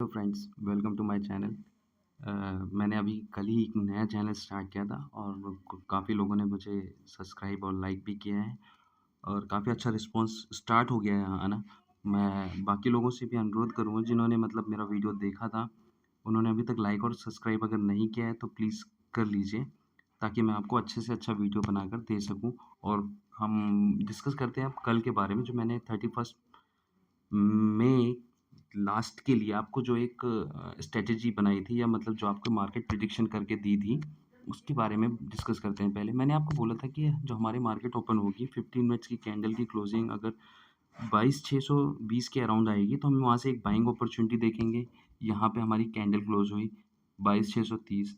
तो friends welcome to my channel. मैंने अभी कल ही एक नया चैनल स्टार्ट किया था और काफ़ी लोगों ने मुझे सब्सक्राइब और लाइक भी किया है और काफ़ी अच्छा रिस्पांस स्टार्ट हो गया है यहाँ आना। मैं बाकी लोगों से भी अनुरोध करूँगा जिन्होंने मतलब मेरा वीडियो देखा था, उन्होंने अभी तक लाइक और सब्सक्राइब अगर नहीं किया है तो प्लीज़ कर लीजिए, ताकि मैं आपको अच्छे से अच्छा वीडियो बनाकर दे सकूँ। और हम डिस्कस करते हैं अब कल के बारे में, जो मैंने 31st में लास्ट के लिए आपको जो एक स्ट्रैटेजी बनाई थी, या मतलब जो आपको मार्केट प्रेडिक्शन करके दी थी, उसके बारे में डिस्कस करते हैं। पहले मैंने आपको बोला था कि जो हमारी मार्केट ओपन होगी 15 मिनट्स की कैंडल की क्लोजिंग अगर 22,620 के अराउंड आएगी, तो हम वहाँ से एक बाइंग अपॉर्चुनिटी देखेंगे। यहाँ पे हमारी कैंडल क्लोज हुई 22,630।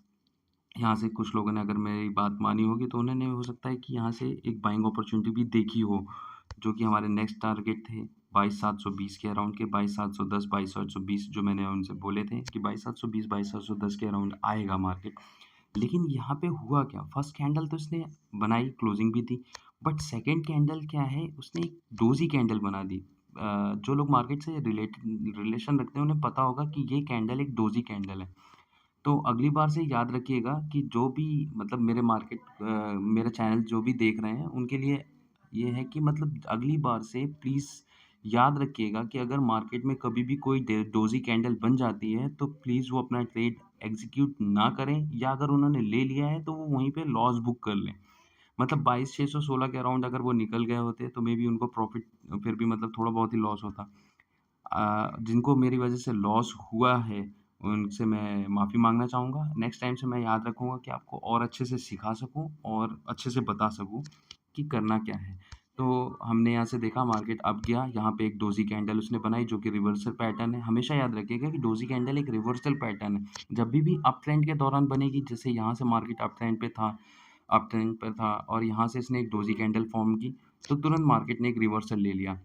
यहाँ से कुछ लोगों ने अगर मेरी बात मानी होगी तो उन्होंने हो सकता है कि यहाँ से एक बाइंग अपॉर्चुनिटी भी देखी हो, जो कि हमारे नेक्स्ट टारगेट थे 22,720 के अराउंड के, 22,710 22,820 जो मैंने उनसे बोले थे कि 22,720 22,710 के अराउंड आएगा मार्केट। लेकिन यहाँ पे हुआ क्या, फर्स्ट कैंडल तो इसने बनाई, क्लोजिंग भी थी, बट सेकंड कैंडल क्या है, उसने एक डोजी कैंडल बना दी। जो लोग मार्केट से रिलेशन रखते हैं उन्हें पता होगा कि ये कैंडल एक डोजी कैंडल है। तो अगली बार से याद रखिएगा कि जो भी मतलब मेरा चैनल जो भी देख रहे हैं उनके लिए ये है कि मतलब अगली बार से प्लीज़ याद रखिएगा कि अगर मार्केट में कभी भी कोई डोजी कैंडल बन जाती है तो प्लीज़ वो अपना ट्रेड एग्जीक्यूट ना करें, या अगर उन्होंने ले लिया है तो वो वहीं पे लॉस बुक कर लें। मतलब 22,616 के अराउंड अगर वो निकल गए होते तो मे बी उनको प्रॉफिट फिर भी मतलब थोड़ा बहुत ही लॉस होता। जिनको मेरी वज़ह से लॉस हुआ है, उनसे मैं माफ़ी माँगना चाहूँगा। नेक्स्ट टाइम से मैं याद रखूँगा कि आपको और अच्छे से सिखा सकूँ और अच्छे से बता सकूँ कि करना क्या है। तो हमने यहाँ से देखा मार्केट अप गया, यहाँ पे एक डोजी कैंडल उसने बनाई जो कि रिवर्सल पैटर्न है। हमेशा याद रखिएगा कि डोजी कैंडल एक रिवर्सल पैटर्न है। जब भी अप ट्रेंड के दौरान बनेगी, जैसे यहाँ से मार्केट अप ट्रेंड पर था और यहाँ से इसने एक डोजी कैंडल फ़ॉर्म की, तो तुरंत मार्केट ने एक रिवर्सल ले लिया।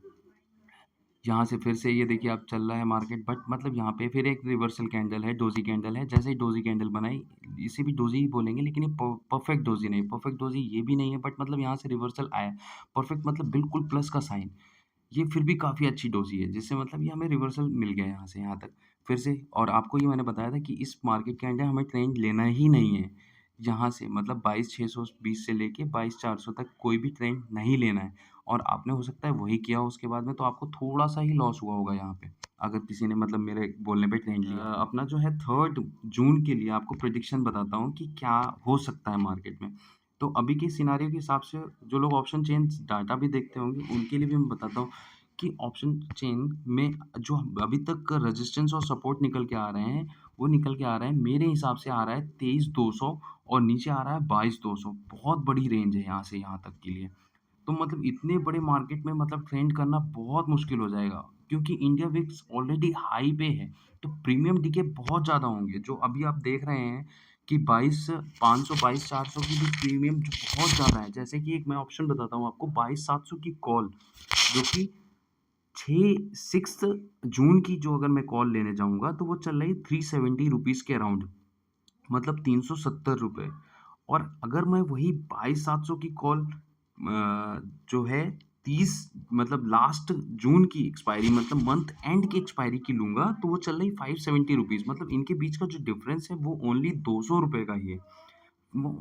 यहाँ से फिर से ये देखिए अब चल रहा है मार्केट, बट मतलब यहाँ पे फिर एक रिवर्सल कैंडल है, डोजी कैंडल है। जैसे ही डोजी कैंडल बनाई, इसे भी डोजी ही बोलेंगे लेकिन ये परफेक्ट डोजी नहीं, परफेक्ट डोजी ये भी नहीं है, बट मतलब यहाँ से रिवर्सल आया। परफेक्ट मतलब बिल्कुल प्लस का साइन। ये फिर भी काफ़ी अच्छी डोज़ी है, जिससे मतलब ये हमें रिवर्सल मिल गया यहाँ से यहाँ तक। फिर से और आपको ये मैंने बताया था कि इस मार्केट के अंदर हमें ट्रेंड लेना ही नहीं है। यहाँ से मतलब 22,620 से लेके 22,400 तक कोई भी ट्रेंड नहीं लेना है, और आपने हो सकता है वही किया हो उसके बाद में, तो आपको थोड़ा-सा ही लॉस हुआ होगा यहाँ पे, अगर किसी ने मतलब मेरे बोलने पे ट्रेंड लिया। अपना जो है 3 जून के लिए आपको प्रेडिक्शन बताता हूँ कि क्या हो सकता है मार्केट में। तो अभी के सिनेरियो के हिसाब से जो लोग ऑप्शन चेन डाटा भी देखते होंगे, उनके लिए भी मैं बताता हूँ कि ऑप्शन चेन में जो अभी तक रेजिस्टेंस और सपोर्ट निकल के आ रहे हैं, वो निकल के आ रहे हैं, मेरे हिसाब से आ रहा है 23,200 और नीचे आ रहा है 22,200। बहुत बड़ी रेंज है यहाँ से यहाँ तक के लिए। तो मतलब इतने बड़े मार्केट में मतलब ट्रेंड करना बहुत मुश्किल हो जाएगा, क्योंकि इंडिया विक्स ऑलरेडी हाई पे है, तो प्रीमियम डीके बहुत ज़्यादा होंगे। जो अभी आप देख रहे हैं कि 22,500 22,400 की भी प्रीमियम जो बहुत ज़्यादा है। जैसे कि एक मैं ऑप्शन बताता हूँ आपको, 22,700 की कॉल, जो कि 6 जून की जो अगर मैं कॉल लेने जाऊँगा तो वो चल रही है ₹370 के अराउंड, मतलब ₹370। और अगर मैं वही 22,700 की कॉल जो है 30 मतलब लास्ट जून की एक्सपायरी, मतलब मंथ एंड की एक्सपायरी की लूँगा, तो वो चल रही ₹570। मतलब इनके बीच का जो डिफरेंस है वो ओनली ₹200 का ही है।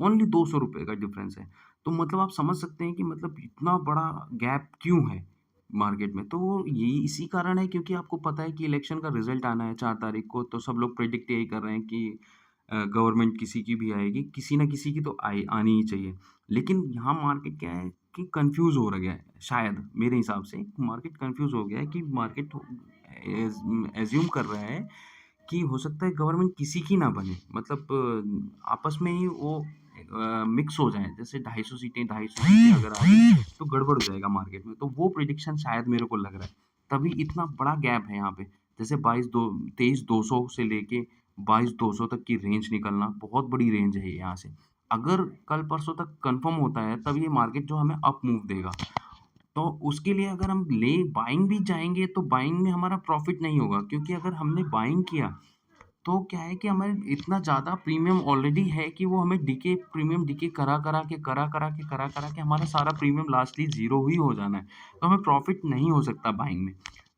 ओनली ₹200 का डिफरेंस है। तो मतलब आप समझ सकते हैं कि मतलब इतना बड़ा गैप क्यों है मार्केट में। तो यही इसी कारण है, क्योंकि आपको पता है कि इलेक्शन का रिज़ल्ट आना है 4 तारीख को, तो सब लोग प्रेडिक्ट यही कर रहे हैं कि गवर्नमेंट किसी की भी आएगी, किसी न किसी की तो आनी ही चाहिए। लेकिन यहाँ मार्केट क्या है कि कन्फ्यूज़ हो गया है, शायद मेरे हिसाब से मार्केट कन्फ्यूज़ हो गया है कि मार्केट एज़्यूम कर रहा है कि हो सकता है गवर्नमेंट किसी की ना बने, मतलब आपस में ही वो मिक्स हो जाएँ। जैसे 250 सीटें अगर आ गई तो गड़बड़ हो जाएगा मार्केट में। तो वो प्रेडिक्शन शायद मेरे को लग रहा है। तभी इतना बड़ा गैप है यहाँ पे। जैसे 23,200 से लेके 22,200 तक की रेंज निकलना बहुत बड़ी रेंज है यहाँ से। अगर कल परसों तक कन्फर्म होता है तब ये मार्केट जो हमें अप मूव देगा। तो उसके लिए अगर हम बाइंग भी जाएँगे तो बाइंग में हमारा प्रॉफ़िट नहीं होगा, क्योंकि अगर हमने बाइंग किया तो क्या है कि हमें इतना ज़्यादा प्रीमियम ऑलरेडी है कि वो हमें प्रीमियम डीके करा-करा के हमारा सारा प्रीमियम लास्टली ज़ीरो ही हो जाना है। तो हमें प्रॉफ़िट नहीं हो सकता बाइंग में।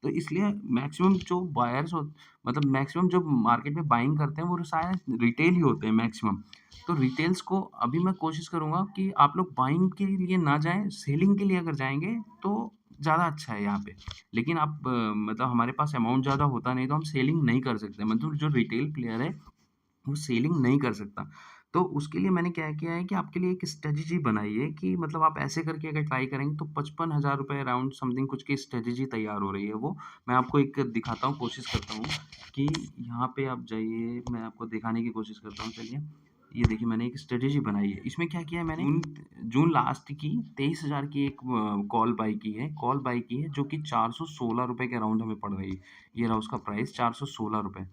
तो इसलिए मैक्सिमम जो बायर्स हो मतलब मैक्सिमम जो मार्केट में बाइंग करते हैं वो शायद रिटेल ही होते हैं मैक्सिमम। तो रिटेल्स को अभी मैं कोशिश करूँगा कि आप लोग बाइंग के लिए ना जाएँ, सेलिंग के लिए अगर जाएँगे तो ज़्यादा अच्छा है यहाँ पे। लेकिन आप मतलब हमारे पास अमाउंट ज़्यादा होता नहीं तो हम सेलिंग नहीं कर सकते। मतलब जो रिटेल प्लेयर है वो सेलिंग नहीं कर सकता। तो उसके लिए मैंने क्या किया है कि आपके लिए एक स्ट्रैटेजी बनाई है कि मतलब आप ऐसे करके अगर ट्राई करेंगे तो ₹55,000 अराउंड समथिंग कुछ की स्ट्रैटेजी तैयार हो रही है वो। मैं आपको एक दिखाता हूँ, कोशिश करता हूँ कि यहाँ पे आप जाइए, मैं आपको दिखाने की कोशिश करता हूँ। चलिए, ये देखिए मैंने एक स्ट्रैटेजी बनाई है। इसमें क्या किया है मैंने जून लास्ट की 23,000 की एक कॉल बाय की है, जो कि ₹416 के अराउंड हमें पड़ रही है। ये रहा उसका प्राइस ₹416।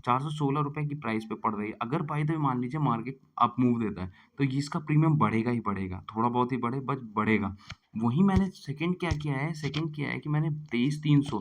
₹416 की प्राइस पे पड़ रही है। अगर बाय द वे मान लीजिए मार्केट अप मूव देता है, तो ये इसका प्रीमियम बढ़ेगा ही बढ़ेगा। थोड़ा बहुत ही बढ़े बट बढ़ेगा। वहीं मैंने सेकंड किया है कि मैंने 23,300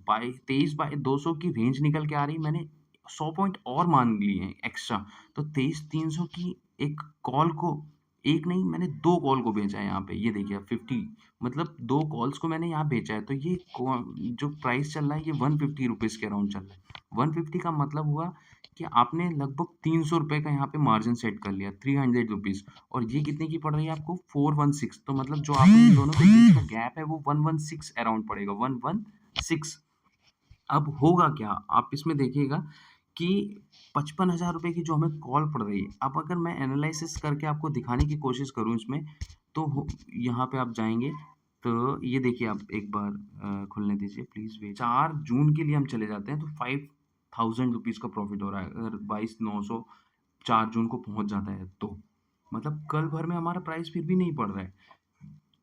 बाय 23 बाय 200 की रेंज निकल के आ रही है, मैंने 100 पॉइंट और मान लिए हैं एक्स्ट्रा। तो 23,300 की एक कॉल को एक नहीं मैंने 2 कॉल को बेचा है यहाँ पे। ये देखिए आप 50 मतलब 2 कॉल्स को मैंने यहाँ बेचा है। तो ये जो प्राइस चल रहा है ये ₹150 के अराउंड चल रहा है। 150 का मतलब हुआ कि आपने लगभग ₹300 का यहाँ पे मार्जिन सेट कर लिया, ₹300 और ये कितने की पड़ रही है आपको 416। तो मतलब जो आप इन दोनों के बीच का गैप है वो 116 अराउंड पड़ेगा, 116। अब होगा क्या? आप इसमें देखिएगा कि ₹55,000 की जो हमें कॉल पड़ रही है, अब अगर मैं एनालिसिस करके आपको दिखाने की कोशिश करूँ इसमें, तो हो यहाँ पे आप जाएँगे, तो ये देखिए आप एक बार खुलने दीजिए प्लीज़ वेट। 4 जून के लिए हम चले जाते हैं तो ₹5,000 का प्रॉफ़िट हो रहा है, अगर 22,900 4 जून को पहुँच जाता है तो। मतलब कल भर में हमारा प्राइस फिर भी नहीं बढ़ रहा है।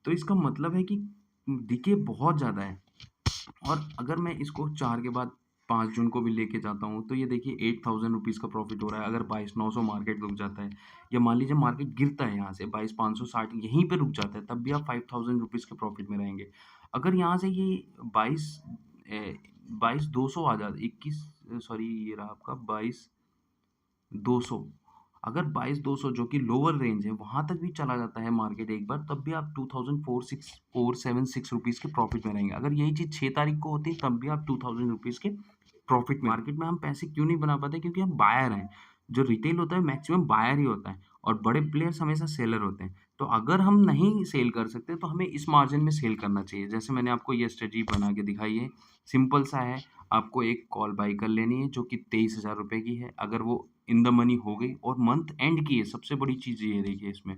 तो इसका मतलब है कि डिके बहुत ज़्यादा है। और अगर मैं इसको 4 के बाद 5 जून को भी लेके जाता हूँ, तो ये देखिए ₹8,000 का प्रॉफ़िट हो रहा है। अगर 22,900 मार्केट रुक जाता है या मान लीजिए मार्केट गिरता है यहाँ से 22,560 यहीं पे रुक जाता है, तब भी आप ₹5,000 के प्रॉफ़िट में रहेंगे। अगर यहाँ से ये 22,200 आ जाता 21 सॉरी ये रहा आपका 22,200 अगर 22,200 जो कि लोअर रेंज है, वहाँ तक भी चला जाता है मार्केट एक बार, तब भी आप 2,476 रुपीज़ के प्रॉफ़िट में रहेंगे। अगर यही चीज़ 6 तारीख को होती, तब भी आप ₹2,000 के प्रॉफ़िट में मार्केट में हम पैसे क्यों नहीं बना पाते? क्योंकि हम बायर हैं। जो रिटेल होता है मैक्सिमम बायर ही होता है और बड़े प्लेयर्स हमेशा सेलर होते हैं। तो अगर हम नहीं सेल कर सकते, तो हमें इस मार्जिन में सेल करना चाहिए। जैसे मैंने आपको ये स्ट्रेटजी बना के दिखाई है, सिंपल सा है। आपको एक कॉल बाय कर लेनी है जो कि ₹23,000 की है। अगर वो इन द मनी हो गई और मंथ एंड की है, सबसे बड़ी चीज़ ये देखिए इसमें।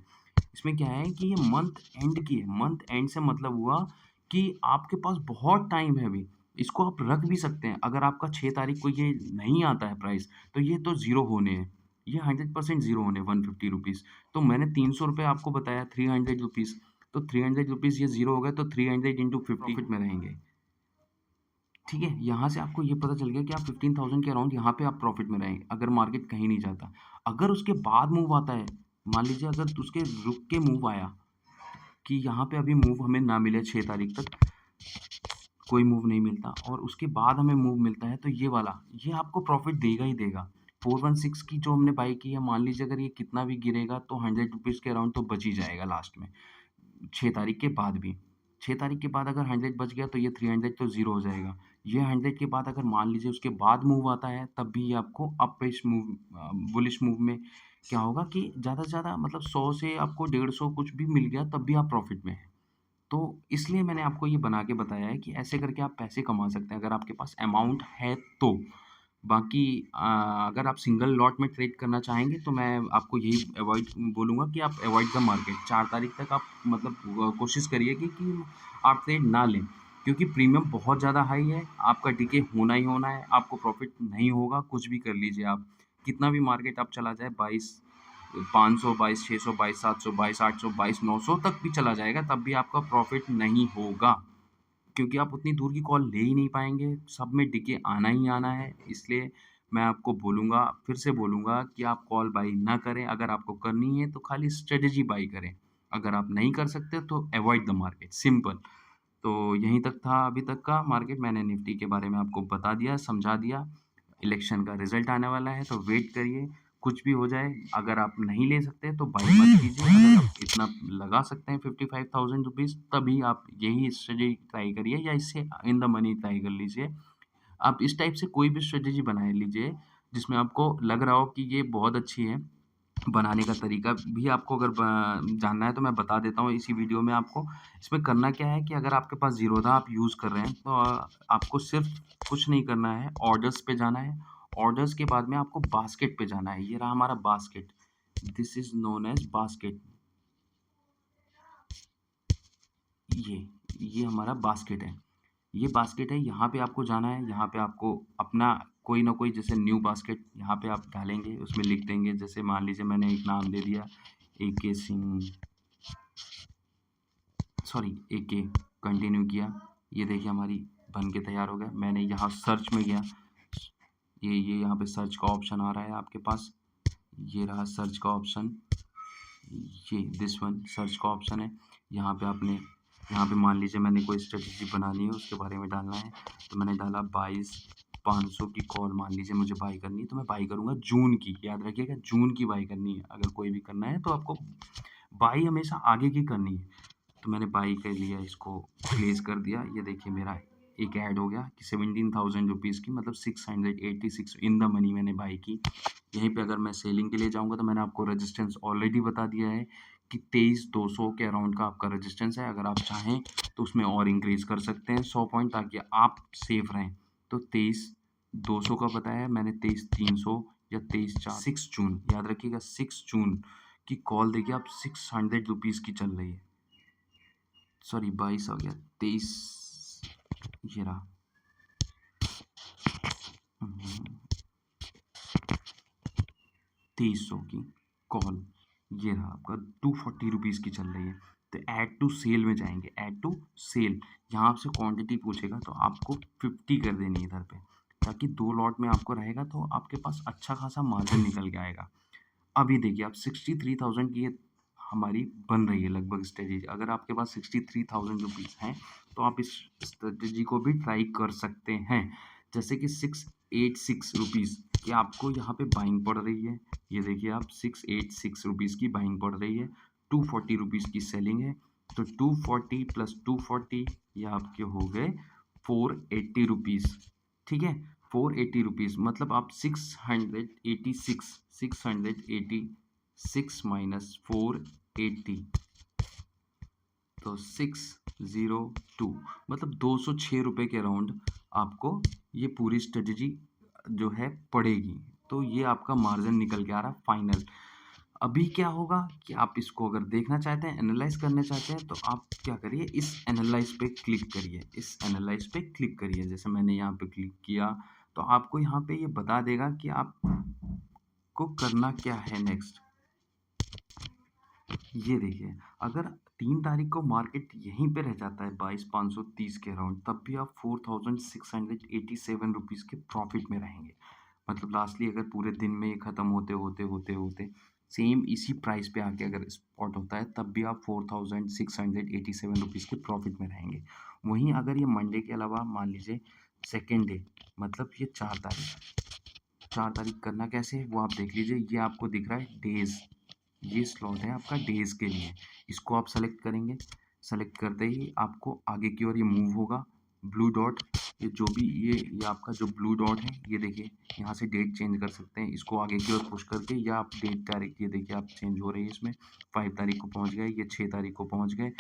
इसमें क्या है कि ये मंथ एंड की है। मंथ एंड से मतलब हुआ कि आपके पास बहुत टाइम है अभी। इसको आप रख भी सकते हैं। अगर आपका 6 तारीख को ये नहीं आता है प्राइस, तो ये तो ज़ीरो होने हैं। ये 100% ज़ीरो होने हैं ₹150। तो मैंने ₹300 आपको बताया, ₹300 तो ₹300 ये ज़ीरो हो गए तो 300 इंटू 50 प्रॉफिट में रहेंगे। ठीक है? यहाँ से आपको ये पता चल गया कि आप 15,000 के अराउंड यहाँ पे आप प्रॉफ़िट में रहेंगे, अगर मार्केट कहीं नहीं जाता। अगर उसके बाद मूव आता है, मान लीजिए अगर उसके रुक के मूव आया कि यहाँ पे अभी मूव हमें ना मिले 6 तारीख तक, कोई मूव नहीं मिलता और उसके बाद हमें मूव मिलता है, तो ये वाला, ये आपको प्रॉफ़िट देगा ही देगा। 416 की जो हमने बाय की है, मान लीजिए अगर ये कितना भी गिरेगा, तो ₹100 के अराउंड तो बच ही जाएगा लास्ट में। 6 तारीख के बाद भी। 6 तारीख के बाद अगर 100 बच गया तो ये 300 तो ज़ीरो हो जाएगा। ये 100 के बाद अगर मान लीजिए उसके बाद मूव आता है तब भी ये आपको अपिश मूव बुलिश मूव में क्या होगा कि ज़्यादा से ज़्यादा मतलब 100 से आपको 150 कुछ भी मिल गया तब भी आप प्रॉफ़िट में हैं। तो इसलिए मैंने आपको ये बना के बताया है कि ऐसे करके आप पैसे कमा सकते हैं अगर आपके पास अमाउंट है तो। बाकी अगर आप सिंगल लॉट में ट्रेड करना चाहेंगे तो मैं आपको यही अवॉइड बोलूँगा कि आप अवॉइड द मार्केट। 4 तारीख तक आप मतलब कोशिश करिए कि आप ट्रेड ना लें क्योंकि प्रीमियम बहुत ज़्यादा हाई है, आपका डीके होना ही होना है, आपको प्रॉफ़िट नहीं होगा, कुछ भी कर लीजिए आप। कितना भी मार्केट अब चला जाए 22,500, 22,600, 22,700, 22,800, 22,900 तक भी चला जाएगा तब भी आपका प्रॉफ़िट नहीं होगा। क्योंकि आप उतनी दूर की कॉल ले ही नहीं पाएँगे, सब में डीके आना ही आना है। इसलिए मैं आपको बोलूँगा, फिर से बोलूँगा कि आप कॉल बाय ना करें, अगर आपको करनी है तो खाली स्ट्रैटेजी बाय करें। अगर आप नहीं कर सकते तो अवॉइड द मार्केट, सिंपल। तो यहीं तक था अभी तक का मार्केट, मैंने निफ्टी के बारे में आपको बता दिया, समझा दिया। इलेक्शन का रिज़ल्ट आने वाला है तो वेट करिए, कुछ भी हो जाए, अगर आप नहीं ले सकते तो बाय मत कीजिए। अगर आप इतना लगा सकते हैं 55,000 रुपीज़, तभी आप यही स्ट्रेटेजी ट्राई करिए या इससे इन द मनी ट्राई कर लीजिए। आप इस टाइप से कोई भी स्ट्रेटेजी बना लीजिए, जिसमें आपको लग रहा हो कि ये बहुत अच्छी है। बनाने का तरीका भी आपको अगर जानना है तो मैं बता देता हूँ इसी वीडियो में आपको। इसमें करना क्या है कि अगर आपके पास ज़ीरोधा आप यूज़ कर रहे हैं तो आपको सिर्फ़ कुछ नहीं करना है, ऑर्डर्स पे जाना है। ऑर्डर्स के बाद में आपको बास्केट पे जाना है। ये रहा हमारा basket. This is known as basket. ये, ये हमारा बास्केट है। ये बास्केट है, यहाँ पे आपको जाना है, यहाँ पे आपको अपना कोई ना कोई जैसे न्यू बास्केट यहाँ पे आप डालेंगे, उसमें लिख देंगे। जैसे मान लीजिए मैंने एक नाम दे दिया, एके सिंह, सॉरी एके, कंटिन्यू किया। ये देखिए हमारी बन के तैयार हो गया। मैंने यहाँ सर्च में गया, ये यहाँ पे सर्च का ऑप्शन आ रहा है आपके पास। ये रहा सर्च का ऑप्शन, ये दिस वन सर्च का ऑप्शन है। यहाँ पे आपने, यहाँ पे मान लीजिए मैंने कोई स्ट्रेटेजी बनानी है, उसके बारे में डालना है। तो मैंने डाला 22,500 की कॉल, मान लीजिए मुझे बाई करनी है, तो मैं बाई करूँगा जून की। याद रखिएगा जून की बाई करनी है। अगर कोई भी करना है तो आपको बाई हमेशा आगे की करनी है। तो मैंने बाई कर लिया, इसको प्लेस कर दिया। ये देखिए मेरा एक ऐड हो गया कि 17,000 रुपीज़ की, मतलब 686 इन द मनी मैंने बाई की। यहीं पे अगर मैं सेलिंग के लिए जाऊँगा तो मैंने आपको रेजिस्टेंस ऑलरेडी बता दिया है कि 23,200 के अराउंड का आपका रेजिस्टेंस है। अगर आप चाहें तो उसमें और इंक्रीज़ कर सकते हैं 100 पॉइंट, ताकि आप सेफ रहें। तो 23,200 का बताया मैंने, 23,300 या 23,400, 6 जून, याद रखिएगा 6 जून की कॉल देखिए आप 600 रुपीज़ की चल रही है। सॉरी 22 हो गया, 23, ये रहा। 2300 की कॉल, ये रहा आपका 240 रुपीज़ की चल रही है। तो ऐड टू सेल में जाएंगे, ऐड टू सेल, यहाँ आपसे क्वांटिटी पूछेगा तो आपको 50 कर देनी है इधर पे, ताकि 2 लॉट में आपको रहेगा तो आपके पास अच्छा खासा मार्जिन निकल के आएगा। अभी देखिए आप 63,000 की ये हमारी बन रही है लगभग स्ट्रेटेजी। अगर आपके पास 63,000 रुपीज़ हैं तो आप इस स्ट्रेटेजी को भी ट्राई कर सकते हैं। जैसे कि 686 रुपीज़ की आपको यहाँ पे बाइंग पड़ रही है। ये देखिए आप 686 रुपीज़ की बाइंग पड़ रही है, 240 रुपीज़ की सेलिंग है। तो 240 प्लस 240 ये आपके हो गए 480 रुपीज़। ठीक है, 480 रुपीज़, मतलब आप 686 माइनस 480, तो 602, मतलब 206 रुपये के अराउंड आपको ये पूरी स्ट्रेटेजी जो है पड़ेगी। तो ये आपका मार्जिन निकल के आ रहा है फाइनल। अभी क्या होगा कि आप इसको अगर देखना चाहते हैं, एनालाइज करना चाहते हैं, तो आप क्या करिए, इस एनालाइज पे क्लिक करिए, इस एनालाइज पे क्लिक करिए। जैसे मैंने यहाँ पे क्लिक किया तो आपको यहाँ पे ये बता देगा कि आपको करना क्या है नेक्स्ट। ये देखिए, अगर 3 तारीख को मार्केट यहीं पे रह जाता है 22,530 के अराउंड, तब भी आप 4,687 रुपीज़ के प्रॉफिट में रहेंगे। मतलब लास्टली अगर पूरे दिन में ये ख़त्म होते सेम इसी प्राइस पे आके अगर स्पॉट होता है, तब भी आप 4,687 रुपीज़ के प्रॉफिट में रहेंगे। वहीं अगर ये मंडे के अलावा मान लीजिए सेकेंड डे, मतलब ये 4 तारीख करना कैसे है वो आप देख लीजिए। ये आपको दिख रहा है डेज़, ये स्लॉट है आपका डेज़ के लिए। इसको आप सेलेक्ट करेंगे, सेलेक्ट करते ही आपको आगे की ओर ये मूव होगा। ब्लू डॉट, ये जो भी ये आपका जो ब्लू डॉट है, ये देखिए यहाँ से डेट चेंज कर सकते हैं इसको आगे की ओर पुश करके, या आप डेट तारीख, ये देखिए आप चेंज हो रही है इसमें, 5 तारीख को पहुँच गए, ये 6 तारीख को पहुँच गए।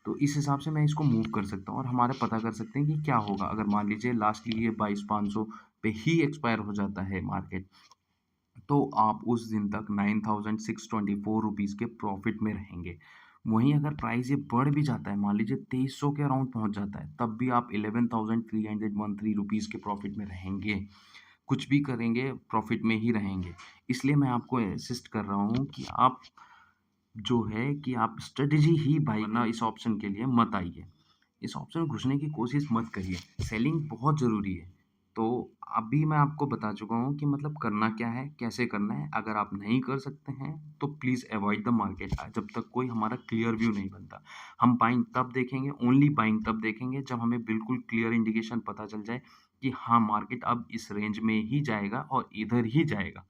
तो इस हिसाब से मैं इसको मूव कर सकता हूँ और हमारा पता कर सकते हैं कि क्या होगा। अगर मान लीजिए लास्टली ये 22,500 पे ही एक्सपायर हो जाता है मार्केट, तो आप उस दिन तक 9,624 रुपीज़ के प्रॉफिट में रहेंगे। वहीं अगर प्राइस ये बढ़ भी जाता है, मान लीजिए 2300 के अराउंड पहुंच जाता है, तब भी आप 11,313 रुपीज़ के प्रॉफिट में रहेंगे। कुछ भी करेंगे प्रॉफिट में ही रहेंगे। इसलिए मैं आपको असिस्ट कर रहा हूँ कि आप जो है कि आप स्ट्रेटेजी ही बाई ना, इस ऑप्शन के लिए मत आइए। इस ऑप्शन में घुसने की कोशिश मत करिए। सेलिंग बहुत ज़रूरी है। तो अभी मैं आपको बता चुका हूँ कि मतलब करना क्या है, कैसे करना है। अगर आप नहीं कर सकते हैं तो प्लीज़ अवॉइड द मार्केट, जब तक कोई हमारा क्लियर व्यू नहीं बनता। हम बाइंग तब देखेंगे, ओनली बाइंग तब देखेंगे जब हमें बिल्कुल क्लियर इंडिकेशन पता चल जाए कि हाँ, मार्केट अब इस रेंज में ही जाएगा और इधर ही जाएगा।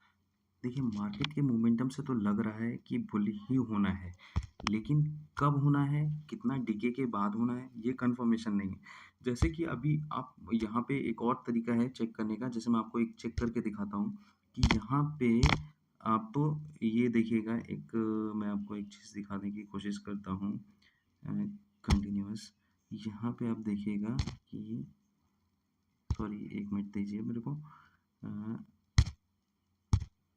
देखिए मार्केट के मोमेंटम से तो लग रहा है कि बुल ही होना है, लेकिन कब होना है, कितना डिके के बाद होना है, ये कन्फर्मेशन नहीं है। जैसे कि अभी आप यहाँ पे एक और तरीका है चेक करने का, जैसे मैं आपको एक चेक करके दिखाता हूँ कि यहाँ पे आप तो ये देखिएगा एक मैं आपको एक चीज़ दिखाने की कोशिश करता हूँ कंटिन्यूअस। यहाँ पे आप देखिएगा कि सॉरी 1 मिनट दीजिए मेरे को।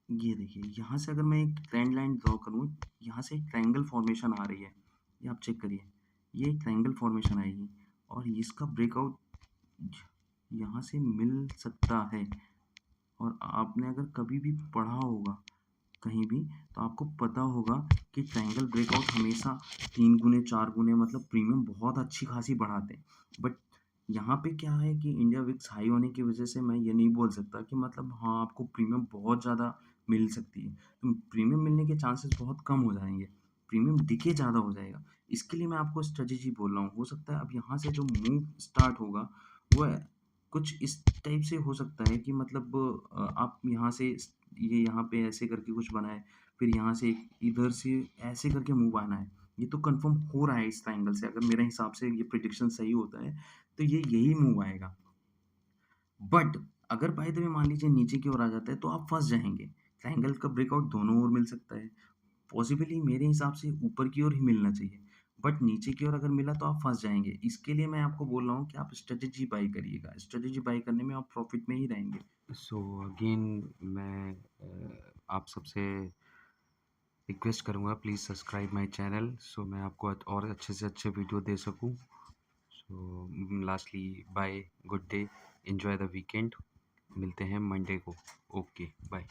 ये देखिए यहाँ से अगर मैं एक ट्रेंड लाइन ड्रॉ करूँ, यहाँ से एक ट्रायंगल फॉर्मेशन आ रही है, ये आप चेक करिए, ये एक ट्रायंगल फॉर्मेशन आएगी और इसका ब्रेकआउट यहाँ से मिल सकता है। और आपने अगर कभी भी पढ़ा होगा कहीं भी, तो आपको पता होगा कि ट्रायंगल ब्रेकआउट हमेशा 3 गुने 4 गुने मतलब प्रीमियम बहुत अच्छी खासी बढ़ाते हैं। बट यहाँ पे क्या है कि इंडिया विक्स हाई होने की वजह से मैं ये नहीं बोल सकता कि मतलब हाँ, आपको प्रीमियम बहुत ज़्यादा मिल सकती है। तो प्रीमियम मिलने के चांसेस बहुत कम हो जाएँगे, प्रीमियम डिके ज़्यादा हो जाएगा। इसके लिए मैं आपको स्ट्रैटेजी बोल रहा हूँ। हो सकता है अब यहाँ से जो मूव स्टार्ट होगा, वो कुछ इस टाइप से हो सकता है कि मतलब आप यहाँ से ये यहाँ पे ऐसे करके कुछ बनाए, फिर यहाँ से इधर से ऐसे करके मूव आना है। ये तो कन्फर्म हो रहा है इस ट्रायंगल से, अगर मेरे हिसाब से ये प्रेडिक्शन सही होता है, तो ये यही मूव आएगा। बट अगर बाय द वे मान लीजिए नीचे की ओर आ जाता है, तो आप फँस जाएँगे। ट्रायंगल का ब्रेकआउट दोनों ओर मिल सकता है। पॉसिबली मेरे हिसाब से ऊपर की ओर ही मिलना चाहिए, बट नीचे की ओर अगर मिला तो आप फँस जाएँगे। इसके लिए मैं आपको बोल रहा हूँ कि आप स्ट्रैटेजी बाय करिएगा। स्ट्रैटेजी बाय करने में आप प्रॉफ़िट में ही रहेंगे। सो अगेन मैं आप सबसे रिक्वेस्ट करूँगा please subscribe my channel so मैं आपको और अच्छे से अच्छे वीडियो दे सकूँ। So lastly bye, good day, enjoy the weekend. मिलते हैं मंडे को। Okay, bye.